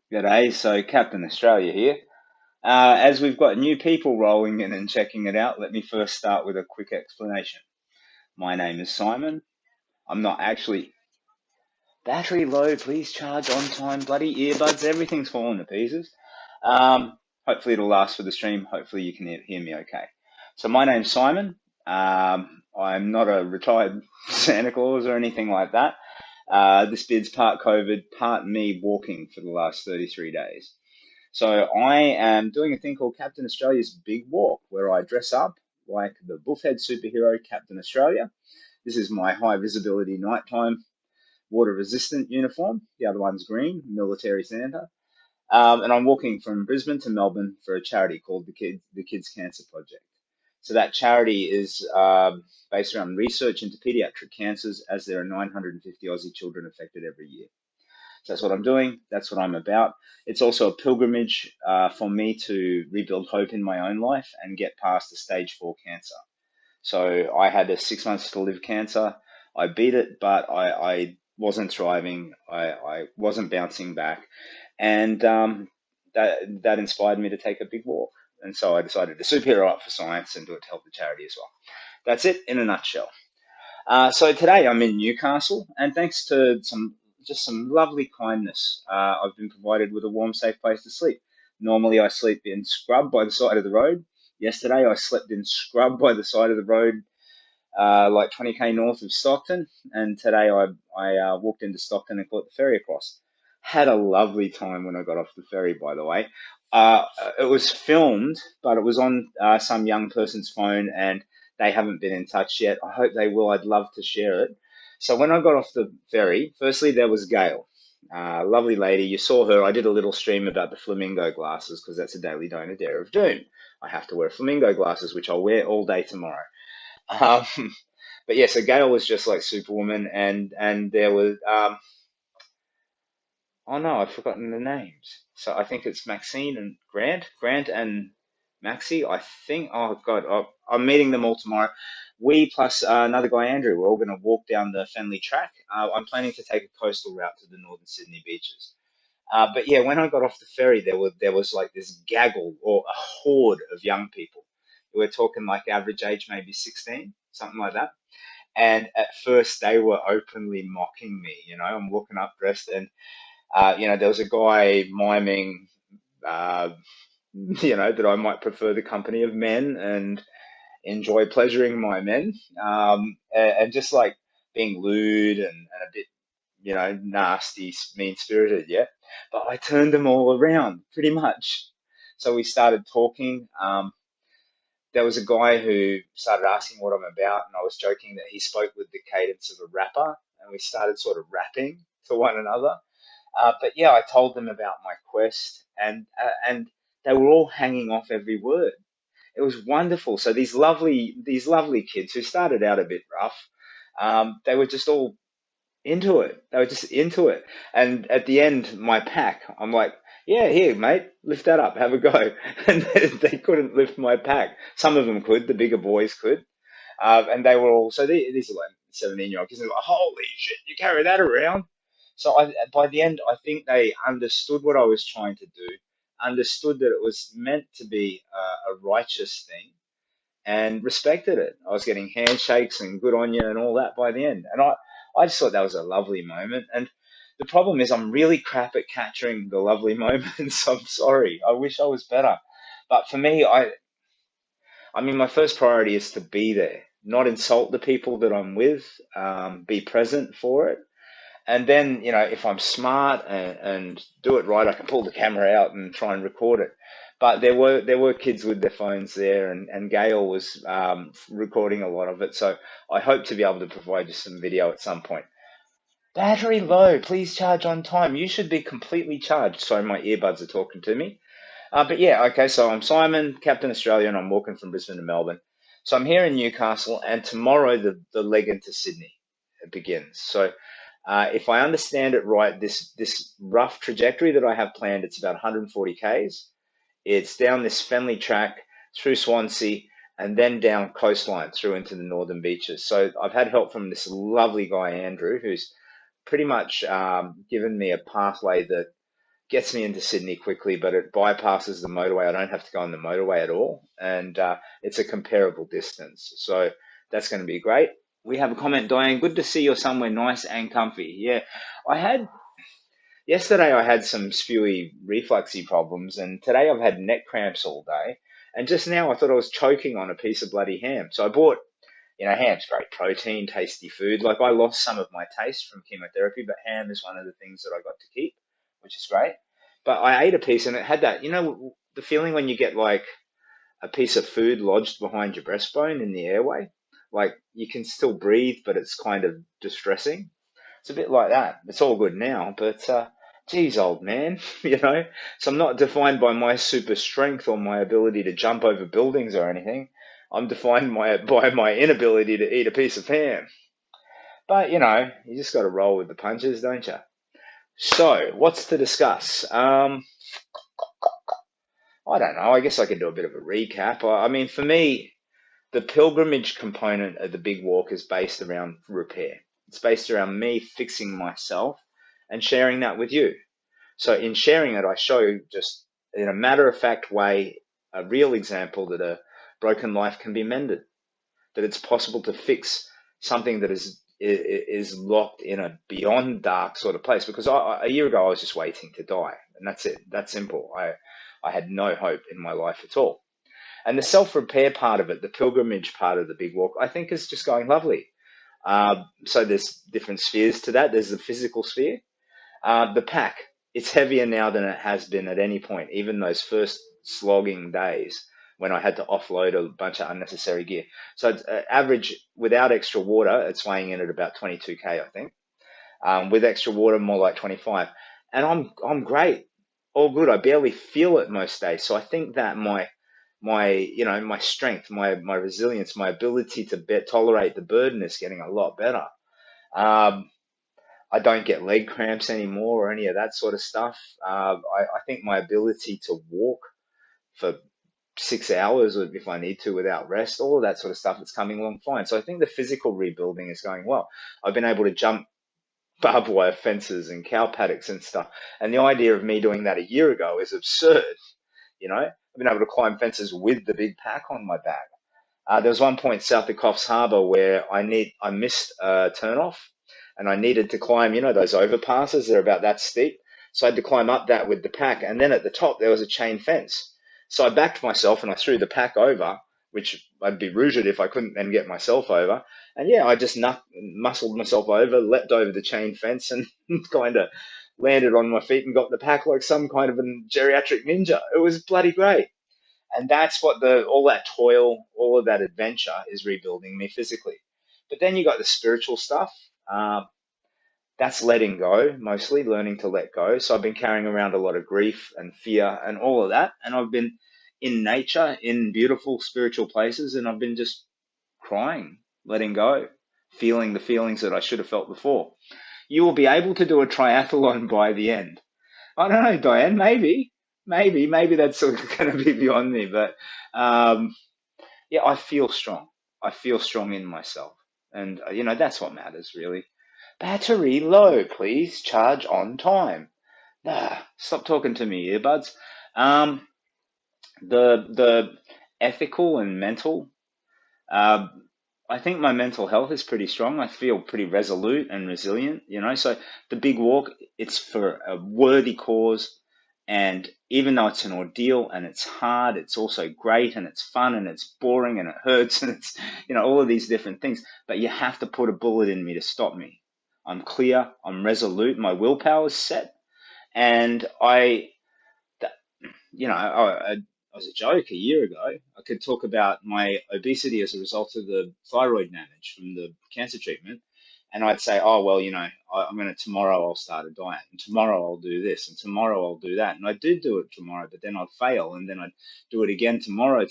G'day, so Captain Australia here. As we've got new people rolling in and checking it out, let me first start with a quick explanation. My name is Simon. I'm not actually battery low. Please charge on time. Bloody earbuds, everything's falling to pieces. Hopefully it'll last for the stream. Hopefully you can hear me okay. So my name's Simon. I'm not a retired Santa Claus or anything like that. This bid's part COVID, part me walking for the last 33 days. So I am doing a thing called Captain Australia's Big Walk, where I dress up like the bullhead superhero Captain Australia. This is my high visibility nighttime water resistant uniform. The other one's green, military Santa. And I'm walking from Brisbane to Melbourne for a charity called the Kids Cancer Project. So that charity is based around research into pediatric cancers, as there are 950 Aussie children affected every year. So that's what I'm doing. That's what I'm about. It's also a pilgrimage for me to rebuild hope in my own life and get past the stage 4 cancer. So I had a 6 months to live cancer. I beat it, but I wasn't thriving. I wasn't bouncing back. And that inspired me to take a big walk. And so I decided to superhero up for science and do it to help the charity as well. That's it in a nutshell. So today I'm in Newcastle, and thanks to some lovely kindness, I've been provided with a warm, safe place to sleep. Normally I sleep in scrub by the side of the road. Yesterday I slept in scrub by the side of the road, like 20k north of Stockton, and today I walked into Stockton and caught the ferry across. Had a lovely time when I got off the ferry, by the way. Uh, it was filmed, but it was on some young person's phone, and they haven't been in touch yet. I hope they will. I'd love to share it. So when I got off the ferry, firstly there was Gail, lovely lady. You saw her. I did a little stream about the flamingo glasses because that's a daily donor dare of doom. I have to wear flamingo glasses, which I'll wear all day tomorrow. Um, but yeah, so Gail was just like Superwoman, and there was oh no, I've forgotten the names. So I think it's Maxine and Grant and Maxie. I think. Oh God, I'm meeting them all tomorrow. We plus another guy, Andrew. We're all going to walk down the Fenley track. I'm planning to take a coastal route to the northern Sydney beaches. But yeah, when I got off the ferry, there was like this gaggle or a horde of young people. We're talking like average age maybe 16, something like that. And at first, they were openly mocking me. I'm walking up dressed, and there was a guy miming, uh, that I might prefer the company of men and enjoy pleasuring my men, and just like being lewd and a bit, nasty, mean-spirited, yeah. But I turned them all around pretty much. So we started talking. There was a guy who started asking what I'm about, and I was joking that he spoke with the cadence of a rapper, and we started sort of rapping to one another. But yeah, I told them about my quest, and they were all hanging off every word. It was wonderful. So these lovely kids who started out a bit rough, they were just all into it. They were just into it. And at the end, my pack, I'm like, yeah, here, mate, lift that up, have a go. And they couldn't lift my pack. Some of them could, the bigger boys could. And they were all, so these are like 17-year-old kids. They're like, holy shit, you carry that around. So by the end, I think they understood what I was trying to do, understood that it was meant to be a righteous thing, and respected it. I was getting handshakes and good on you and all that by the end. And I just thought that was a lovely moment. And the problem is I'm really crap at capturing the lovely moments. I'm sorry. I wish I was better. But for me, I mean, my first priority is to be there, not insult the people that I'm with, be present for it. And then, if I'm smart and do it right, I can pull the camera out and try and record it. But there were kids with their phones there, and Gail was recording a lot of it. So I hope to be able to provide you some video at some point. Battery low, please charge on time. You should be completely charged. Sorry, my earbuds are talking to me. But yeah, okay, so I'm Simon, Captain Australia, and I'm walking from Brisbane to Melbourne. So I'm here in Newcastle, and tomorrow the leg into Sydney begins. So if I understand it right, this rough trajectory that I have planned, it's about 140 k's. It's down this Fenley track through Swansea and then down coastline through into the northern beaches. So I've had help from this lovely guy Andrew, who's pretty much given me a pathway that gets me into Sydney quickly, but it bypasses the motorway. I don't have to go on the motorway at all, and it's a comparable distance. So that's going to be great. We have a comment, Diane. Good to see you're somewhere nice and comfy. Yeah, I had yesterday. I had some spewy refluxy problems, and today I've had neck cramps all day. And just now I thought I was choking on a piece of bloody ham. So I bought, ham's great protein, tasty food. Like I lost some of my taste from chemotherapy, but ham is one of the things that I got to keep, which is great. But I ate a piece and it had that, the feeling when you get like a piece of food lodged behind your breastbone in the airway. Like you can still breathe, but it's kind of distressing. It's a bit like that. It's all good now, but geez, old man, So I'm not defined by my super strength or my ability to jump over buildings or anything. I'm defined by my inability to eat a piece of ham. But you just got to roll with the punches, don't you? So, what's to discuss? I don't know. I guess I could do a bit of a recap. I mean, for me, the pilgrimage component of the big walk is based around repair. It's based around me fixing myself and sharing that with you. So in sharing it, I show just in a matter of fact way, a real example that a broken life can be mended, that it's possible to fix something that is locked in a beyond dark sort of place. Because a year ago, I was just waiting to die, and that's it. That's simple. I had no hope in my life at all. And the self-repair part of it, the pilgrimage part of the big walk, I think is just going lovely. So there's different spheres to that. There's the physical sphere. The pack, it's heavier now than it has been at any point, even those first slogging days when I had to offload a bunch of unnecessary gear. So it's average, without extra water, it's weighing in at about 22K, I think. With extra water, more like 25. And I'm great, all good. I barely feel it most days. So I think that my strength, my resilience, my ability to tolerate the burden is getting a lot better. I don't get leg cramps anymore or any of that sort of stuff. I think my ability to walk for 6 hours if I need to without rest, all of that sort of stuff, it's coming along fine. So I think the physical rebuilding is going well. I've been able to jump barbed wire fences and cow paddocks and stuff. And the idea of me doing that a year ago is absurd. I've been able to climb fences with the big pack on my back. There was one point south of Coffs Harbour where I missed a turnoff and I needed to climb, those overpasses. They're about that steep. So I had to climb up that with the pack. And then at the top, there was a chain fence. So I backed myself and I threw the pack over, which I'd be rooted if I couldn't then get myself over. And yeah, I just muscled myself over, leapt over the chain fence and kind of landed on my feet and got the pack like some kind of a geriatric ninja. It was bloody great. And that's what all that toil, all of that adventure is rebuilding me physically. But then you got the spiritual stuff. That's letting go, mostly learning to let go. So I've been carrying around a lot of grief and fear and all of that. And I've been in nature, in beautiful spiritual places, and I've been just crying, letting go, feeling the feelings that I should have felt before. You will be able to do a triathlon by the end. I don't know, Diane, maybe that's sort of going to be beyond me, but yeah, I feel strong. I feel strong in myself. And, that's what matters, really. Battery low, please charge on time. Stop talking to me, earbuds. Um, the ethical and mental. Uh, I think my mental health is pretty strong. I feel pretty resolute and resilient, So the big walk, it's for a worthy cause. And even though it's an ordeal and it's hard, it's also great and it's fun and it's boring and it hurts and it's, all of these different things. But you have to put a bullet in me to stop me. I'm clear. I'm resolute. My willpower is set. And that, as a joke a year ago, I could talk about my obesity as a result of the thyroid damage from the cancer treatment. And I'd say, oh, well, tomorrow I'll start a diet and tomorrow I'll do this and tomorrow I'll do that. And I did do it tomorrow, but then I'd fail and then I'd do it again tomorrow.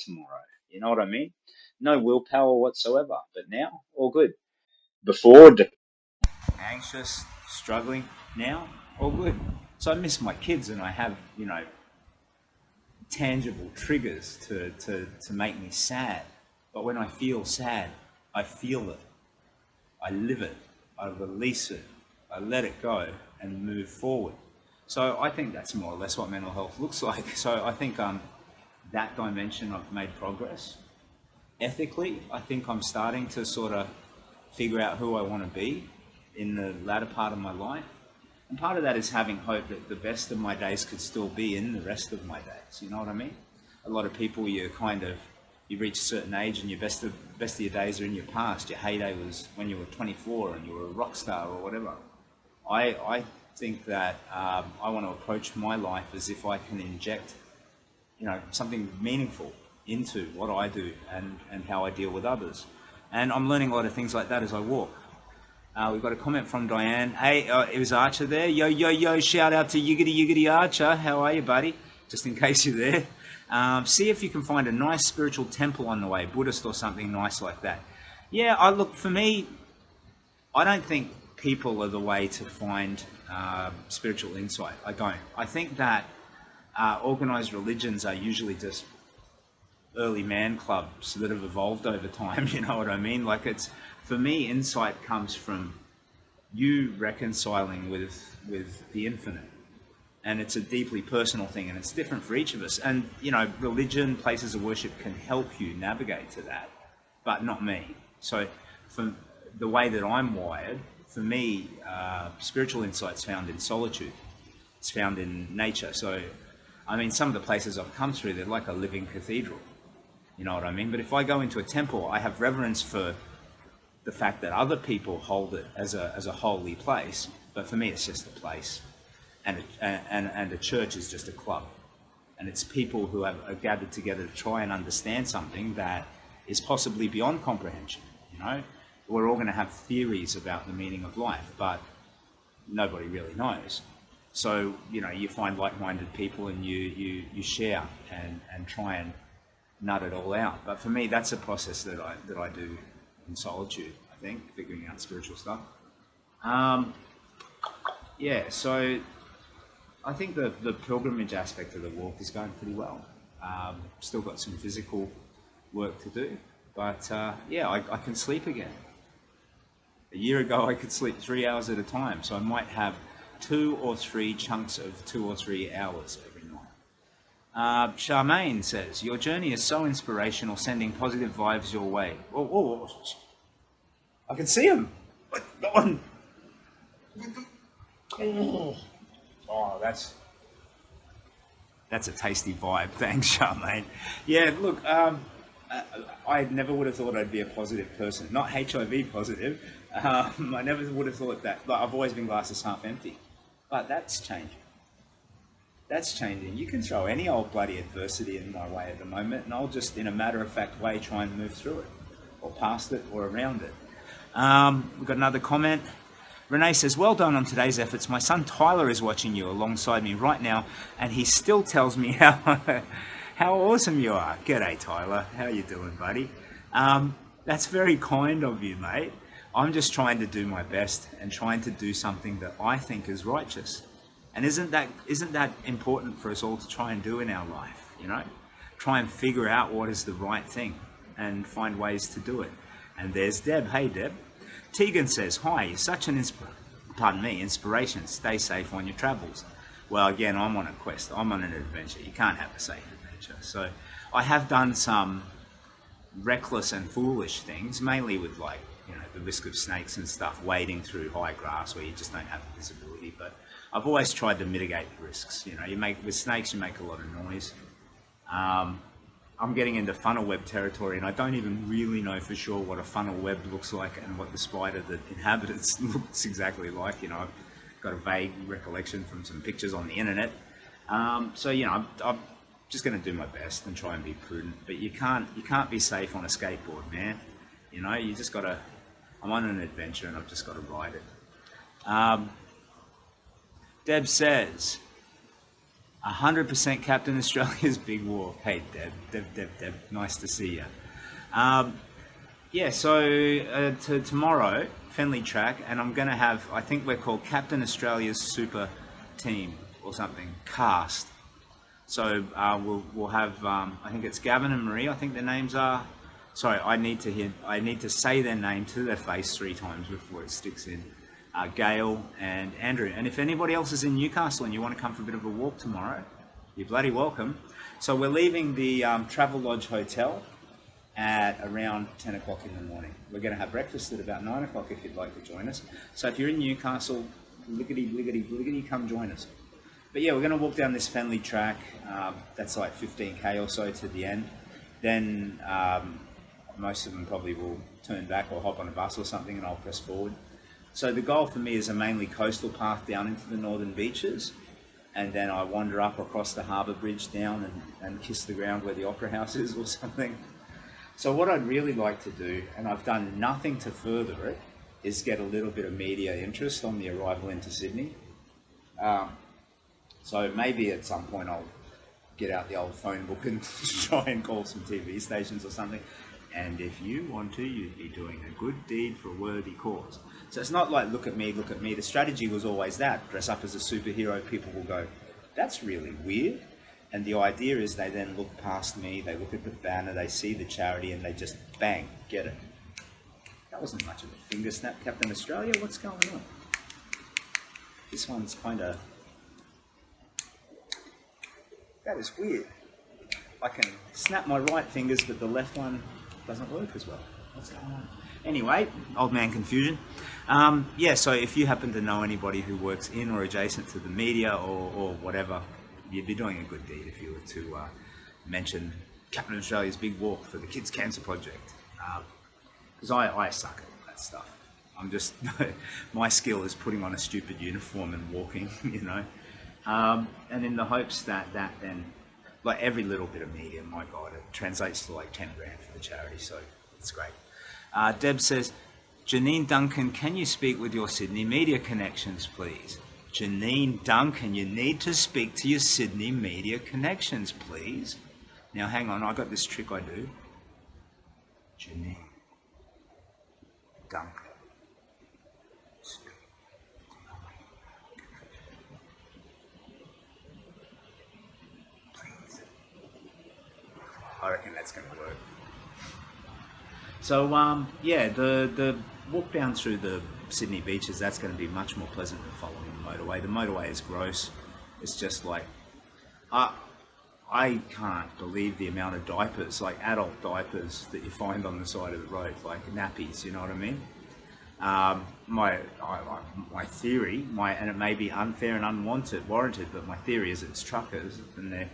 You know what I mean? No willpower whatsoever. But now, all good. Before, anxious, struggling. Now, all good. So I miss my kids and I have, tangible triggers to make me sad. But when I feel sad, I feel it. I live it. I release it. I let it go and move forward. So I think that's more or less what mental health looks like. So I think that dimension I've made progress. Ethically, I think I'm starting to sort of figure out who I want to be in the latter part of my life. And part of that is having hope that the best of my days could still be in the rest of my days. You know what I mean? A lot of people, you reach a certain age and your best of your days are in your past. Your heyday was when you were 24 and you were a rock star or whatever. I think that I want to approach my life as if I can inject, something meaningful into what I do and how I deal with others. And I'm learning a lot of things like that as I walk. We've got a comment from Diane. Hey, it was Archer there. Yo, yo, yo, shout out to Yiggity Archer. How are you, buddy? Just in case you're there. See if you can find a nice spiritual temple on the way, Buddhist or something nice like that. Yeah, for me, I don't think people are the way to find spiritual insight. I don't. I think that organized religions are usually just early man clubs that have evolved over time, you know what I mean? For me, insight comes from you reconciling with the infinite. And it's a deeply personal thing, and it's different for each of us. And, religion, places of worship can help you navigate to that, but not me. So for the way that I'm wired, for me, spiritual insight's found in solitude. It's found in nature. So, some of the places I've come through, they're like a living cathedral. You know what I mean? But if I go into a temple, I have reverence for the fact that other people hold it as a holy place, but for me it's just a place, and a church is just a club, and it's people who are gathered together to try and understand something that is possibly beyond comprehension. We're all going to have theories about the meaning of life, but nobody really knows. So you find like-minded people and you share and try and nut it all out. But for me, that's a process that I do in solitude, I think, figuring out spiritual stuff. So I think the pilgrimage aspect of the walk is going pretty well. Still got some physical work to do, but I can sleep again. A year ago, I could sleep 3 hours at a time, so I might have 2 or 3 chunks of 2 or 3 hours every night. Charmaine says, your journey is so inspirational, sending positive vibes your way. Oh, I can see him. Oh, that's a tasty vibe. Thanks, Charmaine. Yeah, look, I never would have thought I'd be a positive person. Not HIV positive. I never would have thought that. I've always been glasses half empty. But that's changing. That's changing. You can throw any old bloody adversity in my way at the moment, and I'll just, in a matter-of-fact way, try and move through it, or past it, or around it. We've got another comment. Renee says, well done on today's efforts. My son Tyler is watching you alongside me right now, and he still tells me how awesome you are. G'day, Tyler. How you doing, buddy? That's very kind of you, mate. I'm just trying to do my best and trying to do something that I think is righteous. And isn't that important for us all to try and do in our life, Try and figure out what is the right thing and find ways to do it. And there's Deb. Hey, Deb. Tegan says, hi, you're such an inspiration. Stay safe on your travels. Well, again, I'm on a quest. I'm on an adventure. You can't have a safe adventure. So I have done some reckless and foolish things, mainly with the risk of snakes and stuff, wading through high grass where you just don't have visibility. But I've always tried to mitigate the risks. With snakes, you make a lot of noise. I'm getting into funnel web territory, and I don't even really know for sure what a funnel web looks like and what the spider that inhabits looks exactly like. I've got a vague recollection from some pictures on the internet. I'm just going to do my best and try and be prudent. But you can't be safe on a skateboard, man. You just got to. I'm on an adventure, and I've just got to ride it. Deb says, 100% Captain Australia's Big Walk. Hey, Deb, nice to see you. So tomorrow, Fenley Track, and I'm going to have, I think we're called Captain Australia's Super Team or something, cast. So we'll have, I think it's Gavin and Marie, I think their names are. Sorry, I need to say their name to their face 3 times before it sticks in. Gail and Andrew. And if anybody else is in Newcastle and you want to come for a bit of a walk tomorrow, you're bloody welcome. So we're leaving the Travel Lodge Hotel at around 10 o'clock in the morning. We're going to have breakfast at about 9 o'clock if you'd like to join us. So if you're in Newcastle, lickety, come join us. But yeah, we're going to walk down this Fenley track. That's like 15k or so to the end. Then most of them probably will turn back or hop on a bus or something, and I'll press forward. So the goal for me is a mainly coastal path down into the northern beaches, and then I wander up across the harbour bridge down and kiss the ground where the Opera House is or something. So what I'd really like to do, and I've done nothing to further it, is get a little bit of media interest on the arrival into Sydney. So maybe at some point I'll get out the old phone book and try and call some TV stations or something. And if you want to, you'd be doing a good deed for a worthy cause. So it's not like, look at me, look at me. The strategy was always that. Dress up as a superhero, people will go, that's really weird. And the idea is they then look past me, they look at the banner, they see the charity, and they just, bang, get it. That wasn't much of a finger snap, Captain Australia. What's going on? This one's kind of... That is weird. I can snap my right fingers, but the left one doesn't work as well. What's going on? Anyway, old man confusion. Yeah, so if you happen to know anybody who works in or adjacent to the media or whatever, you'd be doing a good deed if you were to mention Captain Australia's big walk for the Kids Cancer Project. Because I suck at that stuff. I'm just, my skill is putting on a stupid uniform and walking, you know. And in the hopes that then, like every little bit of media, my God, it translates to like 10 grand for the charity, so it's great. Deb says, Janine Duncan, can you speak with your Sydney media connections, please? Janine Duncan, you need to speak to your Sydney media connections, please. Now, hang on, I got this trick I do. Janine Duncan. Please. I reckon that's going to work. So, yeah, the walk down through the Sydney beaches, that's going to be much more pleasant than following the motorway. The motorway is gross. It's just like, I can't believe the amount of diapers, like adult diapers, that you find on the side of the road, like nappies, you know what I mean? My theory, and it may be unfair and warranted, but my theory is it's truckers, and they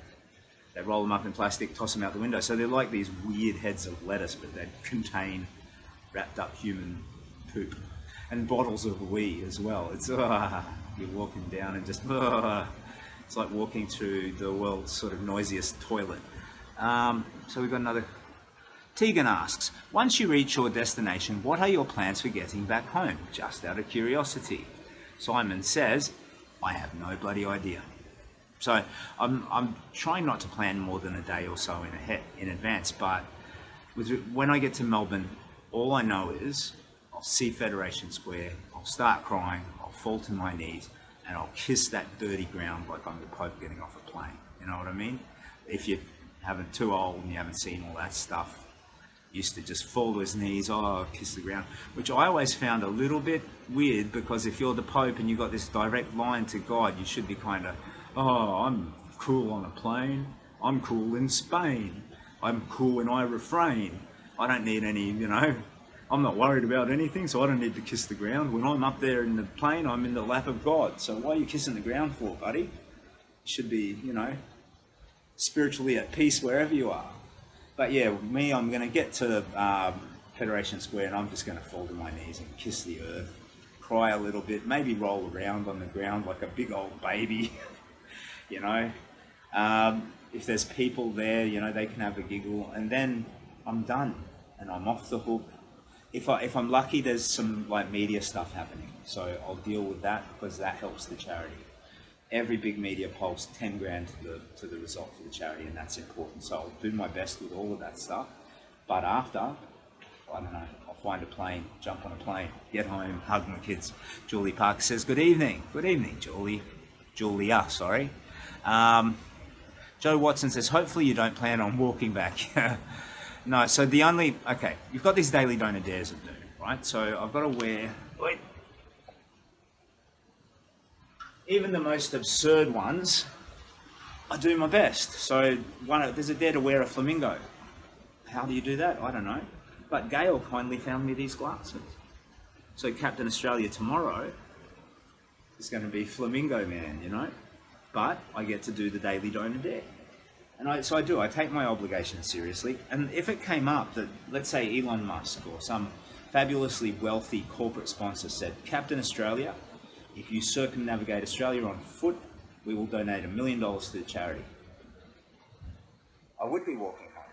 roll them up in plastic, toss them out the window. So they're like these weird heads of lettuce, but they contain wrapped up human poop. And bottles of wee as well. It's, you're walking down and just, it's like walking through the world's sort of noisiest toilet. So we've got another. Tegan asks, once you reach your destination, what are your plans for getting back home? Just out of curiosity. Simon says, I have no bloody idea. So I'm trying not to plan more than a day or so in advance, but when I get to Melbourne, all I know is I'll see Federation Square, I'll start crying, I'll fall to my knees, and I'll kiss that dirty ground like I'm the Pope getting off a plane. You know what I mean? If you're too old and you haven't seen all that stuff, used to just fall to his knees, kiss the ground, which I always found a little bit weird, because if you're the Pope and you've got this direct line to God, you should be kind of, I'm cool on a plane, I'm cool in Spain, I'm cool when I refrain, I don't need any, I'm not worried about anything, so I don't need to kiss the ground. When I'm up there in the plane, I'm in the lap of God, so why are you kissing the ground for, buddy? You should be, spiritually at peace wherever you are. But yeah, me, I'm going to get to Federation Square and I'm just going to fall to my knees and kiss the earth, cry a little bit, maybe roll around on the ground like a big old baby, If there's people there, they can have a giggle, and then I'm done and I'm off the hook. If I'm lucky, there's some like media stuff happening, so I'll deal with that because that helps the charity. Every big media pulls 10 grand to the result for the charity, and that's important. So I'll do my best with all of that stuff. But after, I don't know, I'll find a plane, jump on a plane, get home, hug my kids. Julie Parker says, good evening. Good evening, Julie. Julia, sorry. Joe Watson says, hopefully you don't plan on walking back. No, so you've got these daily donor dares of doom, right? So I've got to wear, even the most absurd ones, I do my best. So there's a dare to wear a flamingo. How do you do that? I don't know. But Gail kindly found me these glasses. So Captain Australia tomorrow is going to be Flamingo Man, you know. But I get to do the daily donor dare. And I take my obligations seriously. And if it came up that, let's say Elon Musk or some fabulously wealthy corporate sponsor said, Captain Australia, if you circumnavigate Australia on foot, we will donate $1 million to the charity. I would be walking home,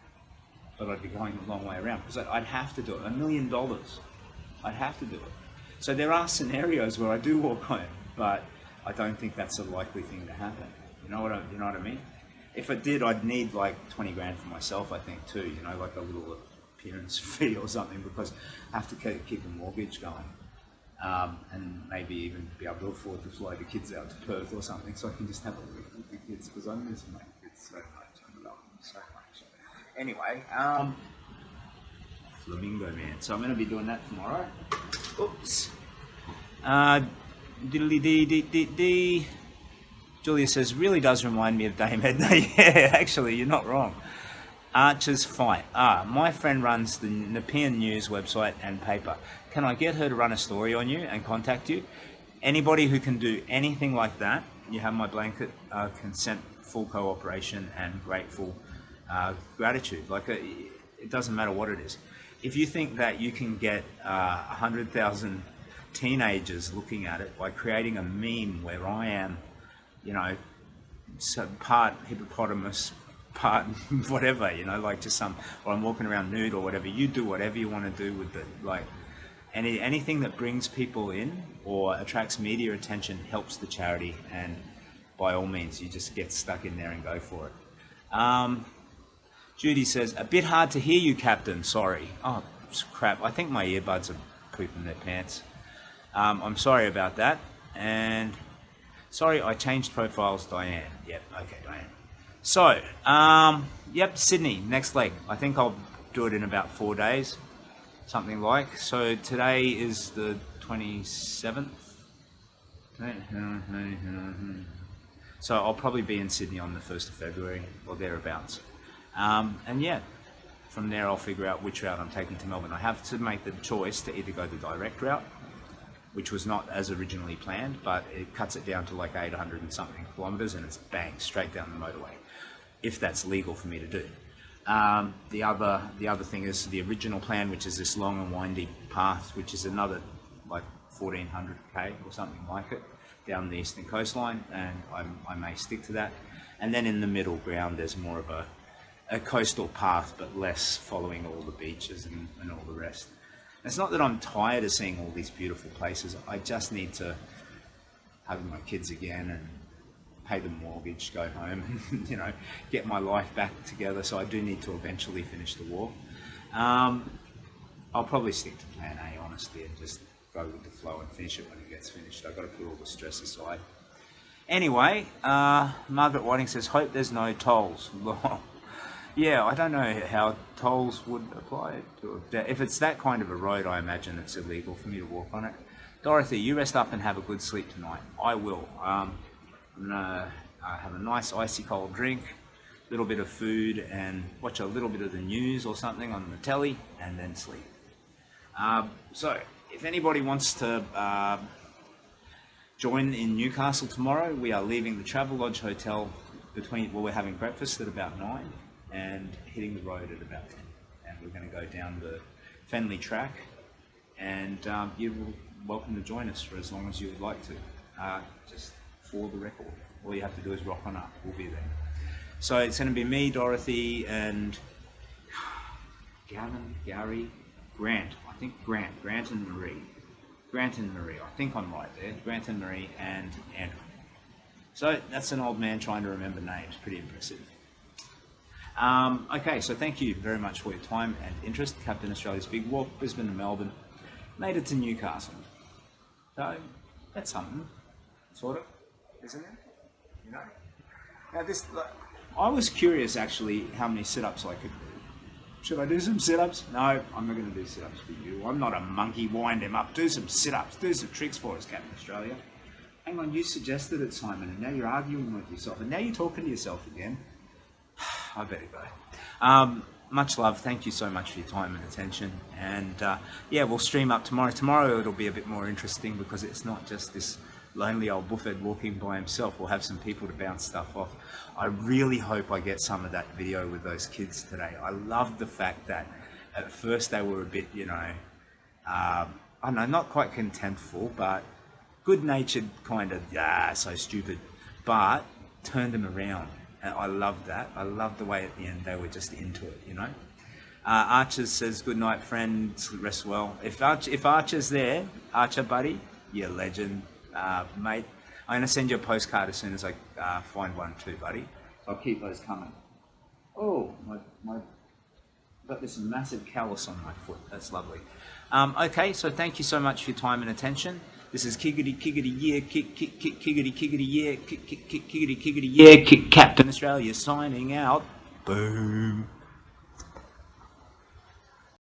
but I'd be going a long way around because I'd have to do it. $1 million. I'd have to do it. So there are scenarios where I do walk home, but I don't think that's a likely thing to happen. You know what I mean? If it did, I'd need like 20 grand for myself, I think, too. You know, like a little appearance fee or something, because I have to keep a mortgage going. And maybe even be able to afford to fly the kids out to Perth or something, so I can just have a week with the kids, because I miss my kids so much. I love them so much. Anyway, Flamingo Man. So I'm going to be doing that tomorrow. Oops. Diddly-dee-dee-dee-dee. Julia says, really does remind me of Dame Edna. Yeah, actually, you're not wrong. Archer's Fight. My friend runs the Nepean News website and paper. Can I get her to run a story on you and contact you? Anybody who can do anything like that, you have my blanket consent, full cooperation, and grateful gratitude. Like, it doesn't matter what it is. If you think that you can get 100,000 teenagers looking at it by creating a meme where I am, you know, part hippopotamus, part whatever, you know, like just or I'm walking around nude or whatever, you do whatever you want to do with it. Like anything that brings people in or attracts media attention helps the charity, and by all means, you just get stuck in there and go for it. Judy says, a bit hard to hear you, Captain, sorry. Oh, crap, I think my earbuds are pooping their pants. I'm sorry about that, and sorry, I changed profiles, Diane. Yep, okay, Diane. So, yep, Sydney, next leg. I think I'll do it in about 4 days, something like. So today is the 27th. So I'll probably be in Sydney on the 1st of February or thereabouts. And yeah, from there I'll figure out which route I'm taking to Melbourne. I have to make the choice to either go the direct route, which was not as originally planned, but it cuts it down to like 800 and something kilometres, and it's bang, straight down the motorway, if that's legal for me to do. The other thing is the original plan, which is this long and windy path, which is another like 1400k or something like it, down the eastern coastline, and I may stick to that. And then in the middle ground, there's more of a coastal path, but less following all the beaches and all the rest. It's not that I'm tired of seeing all these beautiful places. I just need to hug my kids again and pay the mortgage, go home, and, you know, get my life back together. So I do need to eventually finish the war. I'll probably stick to plan A, honestly, and just go with the flow and finish it when it gets finished. I've got to put all the stress aside. Anyway, Margaret Whiting says, hope there's no tolls. Yeah, I don't know how tolls would apply to it. If it's that kind of a road, I imagine it's illegal for me to walk on it. Dorothy, you rest up and have a good sleep tonight. I will. I'm going to have a nice icy cold drink, a little bit of food, and watch a little bit of the news or something on the telly, and then sleep. So, if anybody wants to join in Newcastle tomorrow, we are leaving the Travelodge Hotel we're having breakfast at about 9. And hitting the road at about 10. And we're going to go down the Fenley track, and you're welcome to join us for as long as you would like to. Just for the record, all you have to do is rock on up. We'll be there. So it's going to be me, Dorothy, and Gavin, Gary, Grant. I think Grant and Marie. Grant and Marie. I think I'm right there. Grant and Marie and Andrew. So that's an old man trying to remember names. Pretty impressive. Okay, so thank you very much for your time and interest. Captain Australia's Big Walk, Brisbane and Melbourne, made it to Newcastle. So that's something, sort of, isn't it? You know. Now I was curious actually how many sit-ups I could do. Should I do some sit-ups? No, I'm not going to do sit-ups for you. I'm not a monkey. Wind them up. Do some sit-ups. Do some tricks for us, Captain Australia. hang on, you suggested it, Simon, and now you're arguing with yourself, and now you're talking to yourself again. I better go. Much love. Thank you so much for your time and attention. And yeah, we'll stream up tomorrow. Tomorrow it'll be a bit more interesting because it's not just this lonely old buffet walking by himself. We'll have some people to bounce stuff off. I really hope I get some of that video with those kids today. I love the fact that at first they were a bit, you know, I don't know, not quite contemptful, but good-natured kind of, so stupid, but turned them around. And I love that. I love the way at the end they were just into it, you know. Archer says, good night, friend. Rest well. If Archer's there, Archer, buddy, you're a legend, mate. I'm going to send you a postcard as soon as I find one too, buddy. So I'll keep those coming. Oh, my got this massive callus on my foot. That's lovely. Okay, so thank you so much for your time and attention. This is Kiggity Yeah, Kiggity Yeah, Kiggity Yeah, Captain Australia signing out. Boom.